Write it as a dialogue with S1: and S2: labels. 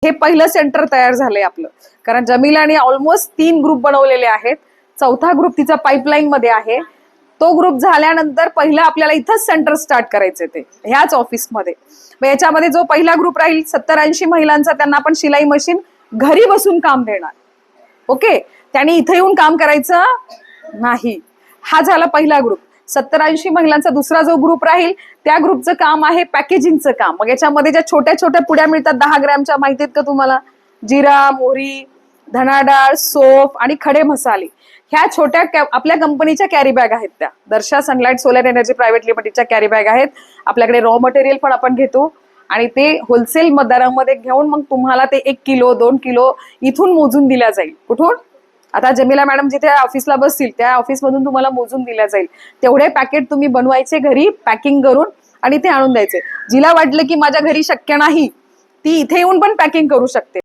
S1: हे पहिलं सेंटर तयार झालंय आपलं, कारण जमिलाने ऑलमोस्ट 3 ग्रुप बनवलेले आहेत. चौथा ग्रुप तिचा पाईपलाईन मध्ये आहे. तो ग्रुप झाल्यानंतर पहिला आपल्याला इथंच सेंटर स्टार्ट करायचे ते ह्याच ऑफिसमध्ये. मग याच्यामध्ये जो पहिला ग्रुप राहील 70-80 महिलांचा, त्यांना आपण शिलाई मशीन घरी बसून काम देणार. ओके, त्यांनी इथे येऊन काम करायचं नाही. हा झाला पहिला ग्रुप. 70-80 महिलांचा दुसरा जो ग्रुप राहील त्या ग्रुपचं काम आहे पॅकेजिंगचं काम. मग याच्यामध्ये ज्या छोट्या छोट्या पुड्या मिळतात 10 ग्रॅमच्या, माहितीत का तुम्हाला? जिरा, मोहरी, धना डाळ, सोप आणि खडे मसाले, ह्या छोट्या आपल्या कंपनीच्या कॅरी बॅग आहेत. त्या दर्शा सनलाइट सोलर एनर्जी प्रायव्हेट लिमिटेडच्या कॅरी बॅग आहेत. आपल्याकडे रॉ मटेरियल पण आपण घेतो आणि ते होलसेल दरामध्ये घेऊन मग तुम्हाला ते 1 किलो 2 किलो इथून मोजून दिल्या जाईल. कुठून? आता जमिला मॅडम जिथे ऑफिसला बसतील त्या ऑफिसमधून तुम्हाला मोजून दिल्या जाईल. तेवढे पॅकेट तुम्ही बनवायचे घरी पॅकिंग करून आणि ते आणून द्यायचे. जिला वाटलं की माझ्या घरी शक्य नाही, ती इथे येऊन पण पॅकिंग करू शकते.